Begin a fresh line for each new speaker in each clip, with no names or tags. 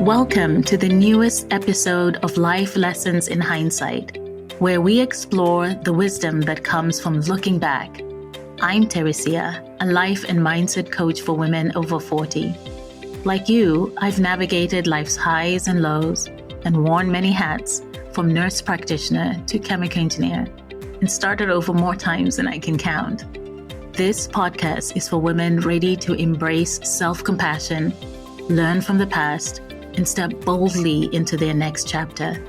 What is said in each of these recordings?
Welcome to the newest episode of Life Lessons in Hindsight, where we explore the wisdom that comes from looking back. I'm Teresia, a life and mindset coach for women over 40. Like you, I've navigated life's highs and lows and worn many hats, from nurse practitioner to chemical engineer, and started over more times than I can count. This podcast is for women ready to embrace self-compassion, learn from the past, and step boldly into their next chapter.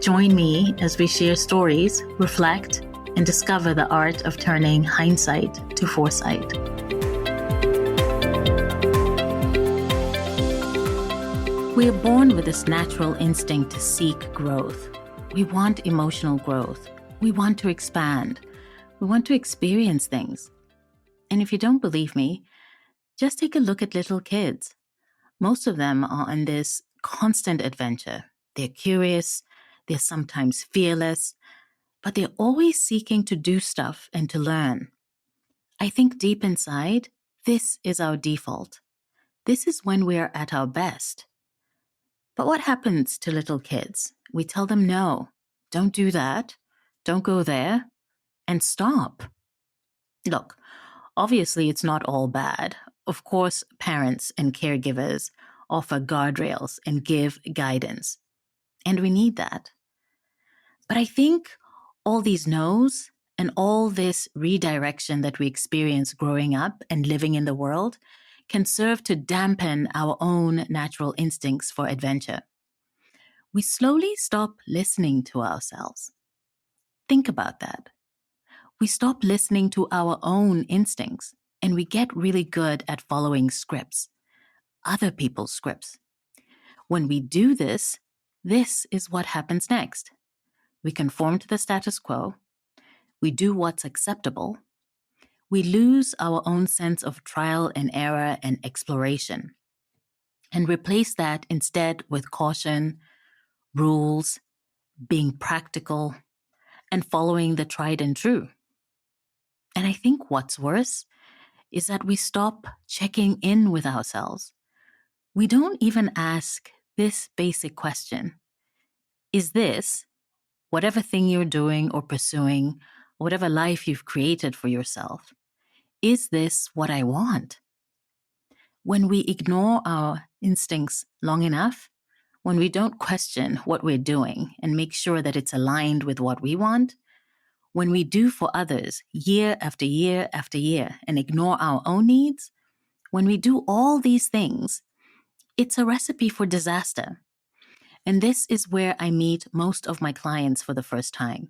Join me as we share stories, reflect, and discover the art of turning hindsight to foresight. We are born with this natural instinct to seek growth. We want emotional growth. We want to expand. We want to experience things. And if you don't believe me, just take a look at little kids. Most of them are on this constant adventure. They're curious, they're sometimes fearless, but they're always seeking to do stuff and to learn. I think deep inside, this is our default. This is when we're at our best. But what happens to little kids? We tell them no, don't do that, don't go there, and stop. Look, obviously it's not all bad. Of course, parents and caregivers offer guardrails and give guidance, and we need that. But I think all these no's and all this redirection that we experience growing up and living in the world can serve to dampen our own natural instincts for adventure. We slowly stop listening to ourselves. Think about that. We stop listening to our own instincts, and we get really good at following scripts, other people's scripts. When we do this, this is what happens next. We conform to the status quo. We do what's acceptable. We lose our own sense of trial and error and exploration, and replace that instead with caution, rules, being practical, and following the tried and true. And I think what's worse is that we stop checking in with ourselves. We don't even ask this basic question. Is this, whatever thing you're doing or pursuing, whatever life you've created for yourself, is this what I want? When we ignore our instincts long enough, when we don't question what we're doing and make sure that it's aligned with what we want, when we do for others year after year after year and ignore our own needs, when we do all these things, it's a recipe for disaster. And this is where I meet most of my clients for the first time,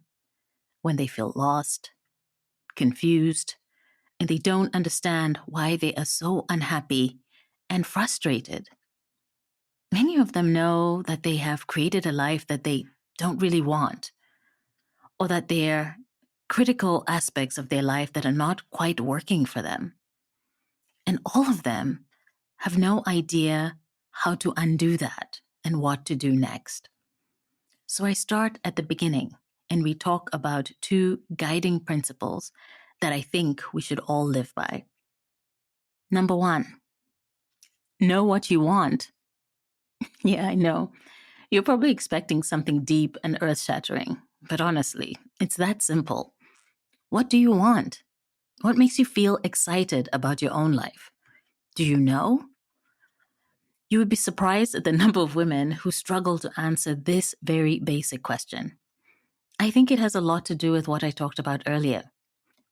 when they feel lost, confused, and they don't understand why they are so unhappy and frustrated. Many of them know that they have created a life that they don't really want, or that there are critical aspects of their life that are not quite working for them. And all of them have no idea how to undo that and what to do next. So I start at the beginning, and we talk about two guiding principles that I think we should all live by. Number one, know what you want. Yeah, I know. You're probably expecting something deep and earth-shattering, but honestly, it's that simple. What do you want? What makes you feel excited about your own life? Do you know? You would be surprised at the number of women who struggle to answer this very basic question. I think it has a lot to do with what I talked about earlier.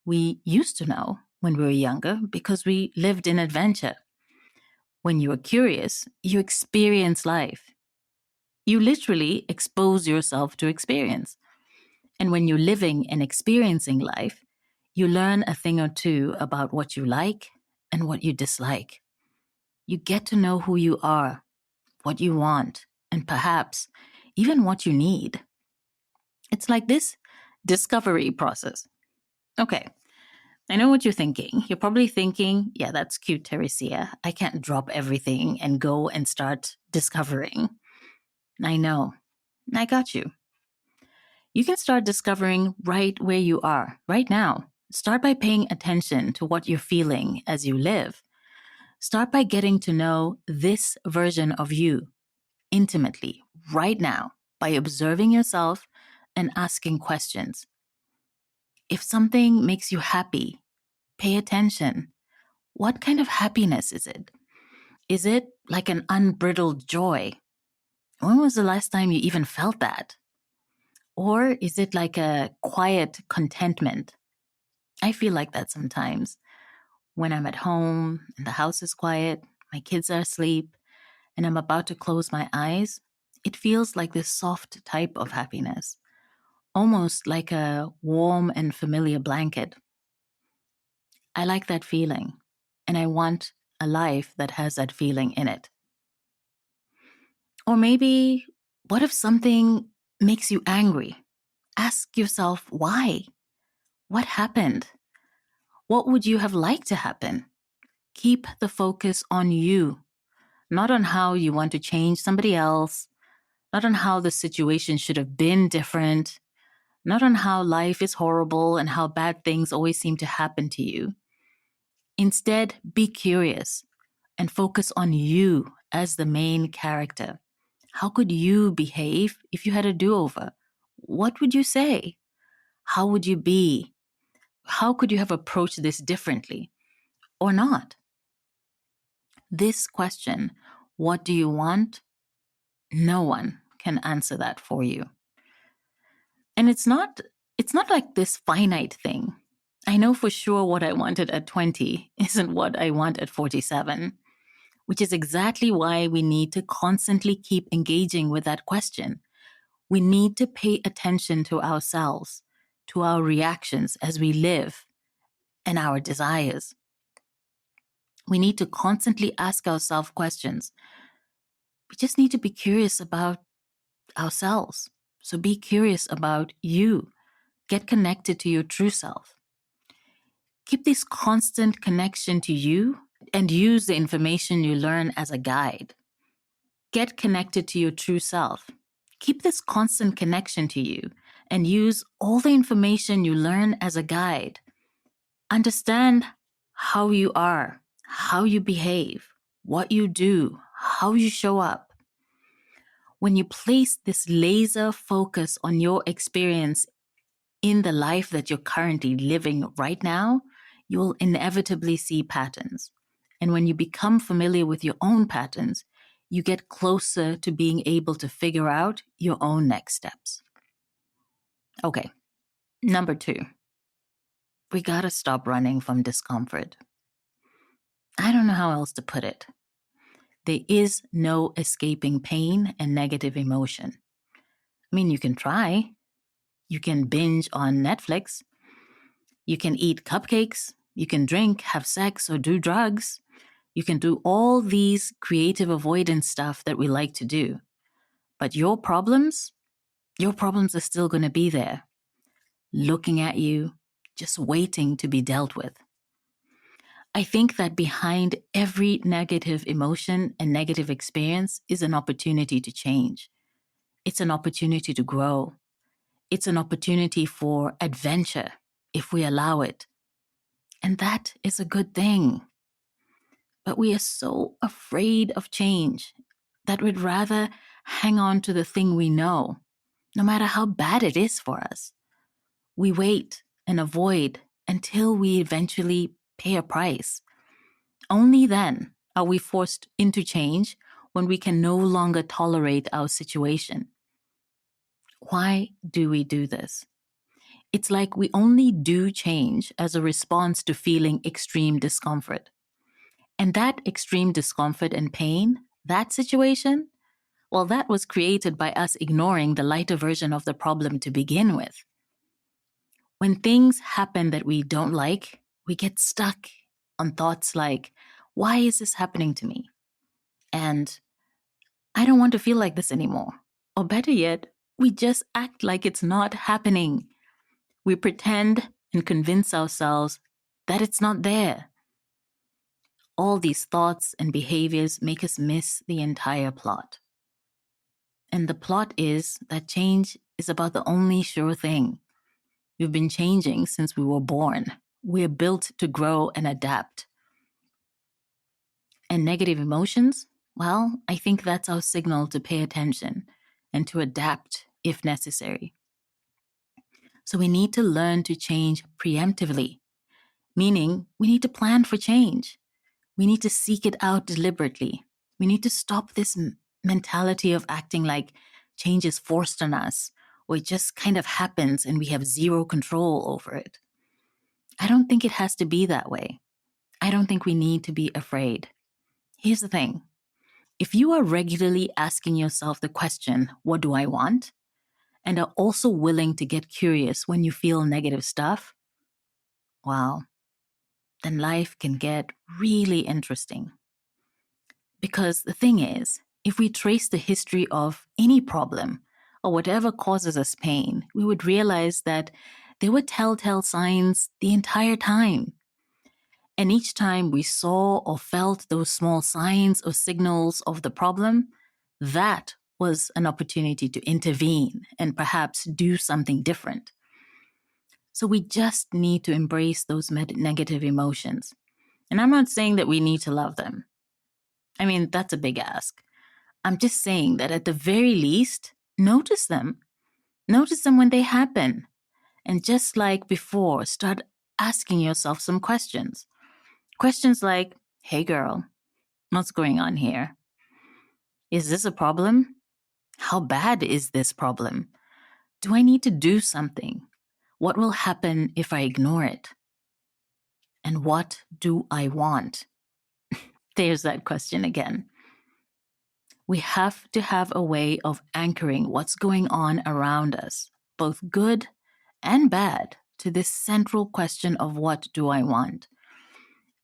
We used to know when we were younger because we lived in adventure. When you are curious, you experience life. You literally expose yourself to experience. And when you're living and experiencing life, you learn a thing or two about what you like and what you dislike. You get to know who you are, what you want, and perhaps even what you need. It's like this discovery process. Okay, I know what you're thinking. You're probably thinking, yeah, that's cute, Teresia. I can't drop everything and go and start discovering. I know. I got you. You can start discovering right where you are, right now. Start by paying attention to what you're feeling as you live. Start by getting to know this version of you. intimately right now by observing yourself and asking questions. If something makes you happy, pay attention. What kind of happiness is it? Is it like an unbridled joy? When was the last time you even felt that? Or is it like a quiet contentment? I feel like that sometimes. When I'm at home and the house is quiet, my kids are asleep, and I'm about to close my eyes, it feels like this soft type of happiness, almost like a warm and familiar blanket. I like that feeling, and I want a life that has that feeling in it. Or maybe, what if something makes you angry? Ask yourself why. What happened? What would you have liked to happen? Keep the focus on you, not on how you want to change somebody else, not on how the situation should have been different, not on how life is horrible and how bad things always seem to happen to you. Instead, be curious and focus on you as the main character. How could you behave if you had a do-over? What would you say? How would you be? How could you have approached this differently or not? This question, what do you want? No one can answer that for you. And it's not like this finite thing. I know for sure what I wanted at 20 isn't what I want at 47, which is exactly why we need to constantly keep engaging with that question. We need to pay attention to ourselves, to our reactions as we live, and our desires. We need to constantly ask ourselves questions. We just need to be curious about ourselves. So be curious about you. Get connected to your true self. Keep this constant connection to you and use the information you learn as a guide. Get connected to your true self. Keep this constant connection to you and use all the information you learn as a guide. Understand how you are, how you behave, what you do, how you show up. When you place this laser focus on your experience in the life that you're currently living right now, you'll inevitably see patterns. And when you become familiar with your own patterns, you get closer to being able to figure out your own next steps. Okay, number 2. We gotta stop running from discomfort. I don't know how else to put it. There is no escaping pain and negative emotion. I mean, you can try. You can binge on Netflix. You can eat cupcakes. You can drink, have sex, or do drugs. You can do all these creative avoidance stuff that we like to do. But your problems are still going to be there, looking at you, just waiting to be dealt with. I think that behind every negative emotion and negative experience is an opportunity to change. It's an opportunity to grow. It's an opportunity for adventure, if we allow it. And that is a good thing. But we are so afraid of change that we'd rather hang on to the thing we know, no matter how bad it is for us. We wait and avoid until we eventually pay a price. Only then are we forced into change when we can no longer tolerate our situation. Why do we do this? It's like we only do change as a response to feeling extreme discomfort. And that extreme discomfort and pain, that situation, well, that was created by us ignoring the lighter version of the problem to begin with. When things happen that we don't like, we get stuck on thoughts like, why is this happening to me? And I don't want to feel like this anymore. Or better yet, we just act like it's not happening. We pretend and convince ourselves that it's not there. All these thoughts and behaviors make us miss the entire plot. And the plot is that change is about the only sure thing. We've been changing since we were born. We're built to grow and adapt. And negative emotions, Well, I think that's our signal to pay attention and to adapt if necessary. So we need to learn to change preemptively, meaning we need to plan for change. We need to seek it out deliberately. We need to stop this mentality of acting like change is forced on us or it just kind of happens and we have zero control over it. I don't think it has to be that way. I don't think we need to be afraid. Here's the thing. If you are regularly asking yourself the question, what do I want? And are also willing to get curious when you feel negative stuff, wow, then life can get really interesting. Because the thing is, if we trace the history of any problem or whatever causes us pain, we would realize that there were telltale signs the entire time. And each time we saw or felt those small signs or signals of the problem, that was an opportunity to intervene and perhaps do something different. So we just need to embrace those negative emotions. And I'm not saying that we need to love them. I mean, that's a big ask. I'm just saying that at the very least, notice them. Notice them when they happen. And just like before, start asking yourself some questions. Questions like, hey girl, what's going on here? Is this a problem? How bad is this problem? Do I need to do something? What will happen if I ignore it? And what do I want? There's that question again. We have to have a way of anchoring what's going on around us, both good and bad, to this central question of what do I want?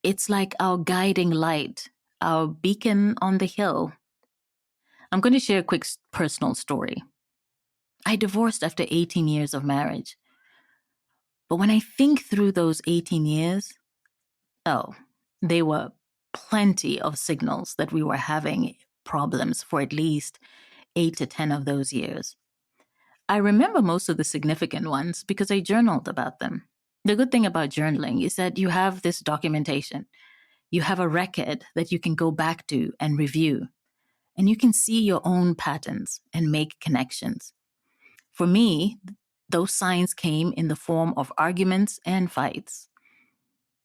It's like our guiding light, our beacon on the hill. I'm going to share a quick personal story. I divorced after 18 years of marriage. But when I think through those 18 years, there were plenty of signals that we were having problems for at least 8 to 10 of those years. I remember most of the significant ones because I journaled about them. The good thing about journaling is that you have this documentation. You have a record that you can go back to and review, and you can see your own patterns and make connections. For me, those signs came in the form of arguments and fights.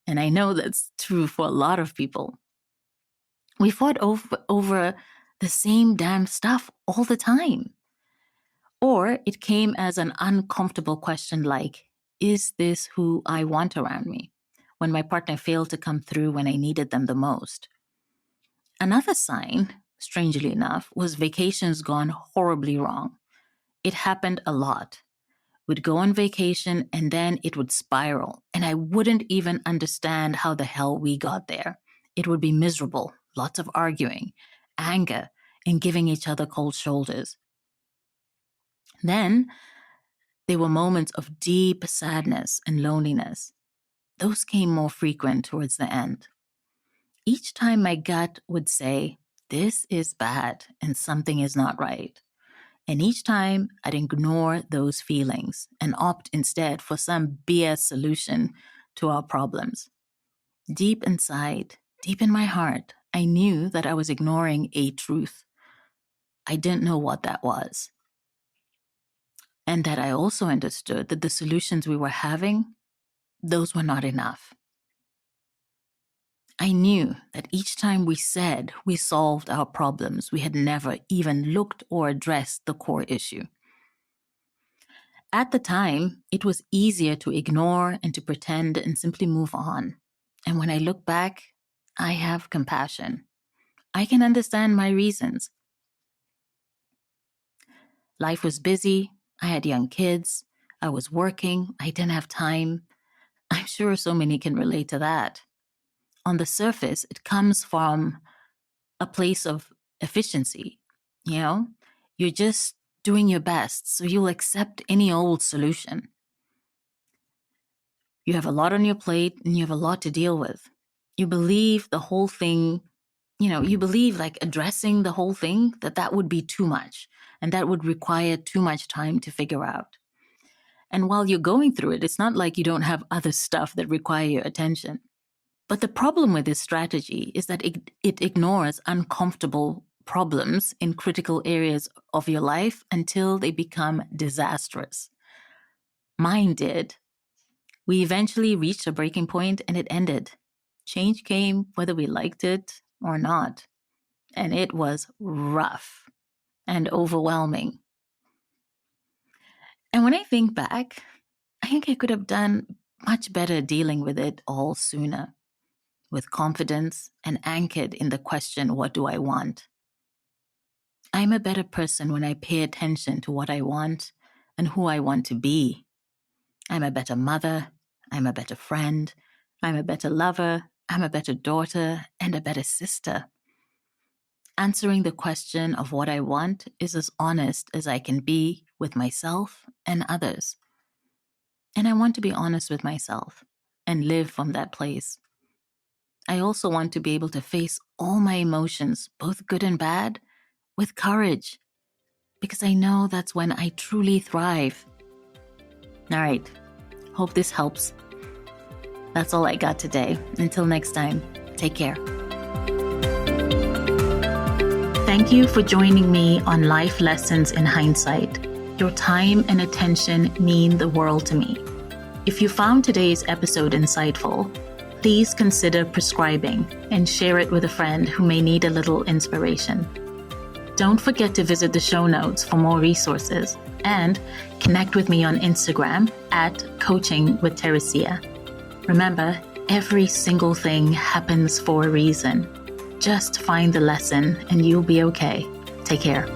And I know that's true for a lot of people. We fought over the same damn stuff all the time. Or it came as an uncomfortable question like, is this who I want around me? When my partner failed to come through when I needed them the most. Another sign, strangely enough, was vacations gone horribly wrong. It happened a lot. We'd go on vacation and then it would spiral, and I wouldn't even understand how the hell we got there. It would be miserable, lots of arguing, anger, and giving each other cold shoulders. Then there were moments of deep sadness and loneliness. Those came more frequent towards the end. Each time my gut would say, this is bad and something is not right. And each time I'd ignore those feelings and opt instead for some BS solution to our problems. Deep inside, deep in my heart, I knew that I was ignoring a truth. I didn't know what that was. And that I also understood that the solutions we were having, those were not enough. I knew that each time we said we solved our problems, we had never even looked or addressed the core issue. At the time, it was easier to ignore and to pretend and simply move on. And when I look back, I have compassion. I can understand my reasons. Life was busy. I had young kids. I was working. I didn't have time. I'm sure so many can relate to that. On the surface, it comes from a place of efficiency. You're just doing your best, so you'll accept any old solution. You have a lot on your plate and you have a lot to deal with. You believe the whole thing, you believe like addressing the whole thing, that would be too much and that would require too much time to figure out. And while you're going through it, it's not like you don't have other stuff that require your attention. But the problem with this strategy is that it ignores uncomfortable problems in critical areas of your life until they become disastrous. Mine did. We eventually reached a breaking point and it ended. Change came whether we liked it or not. And it was rough and overwhelming. And when I think back, I think I could have done much better dealing with it all sooner, with confidence and anchored in the question, what do I want? I'm a better person when I pay attention to what I want and who I want to be. I'm a better mother. I'm a better friend. I'm a better lover. I'm a better daughter and a better sister. Answering the question of what I want is as honest as I can be with myself and others. And I want to be honest with myself and live from that place. I also want to be able to face all my emotions, both good and bad, with courage, because I know that's when I truly thrive. All right, hope this helps. That's all I got today. Until next time, take care. Thank you for joining me on Life Lessons in Hindsight. Your time and attention mean the world to me. If you found today's episode insightful, please consider prescribing and share it with a friend who may need a little inspiration. Don't forget to visit the show notes for more resources and connect with me on Instagram at Coaching with Teresia. Remember, every single thing happens for a reason. Just find the lesson and you'll be okay. Take care.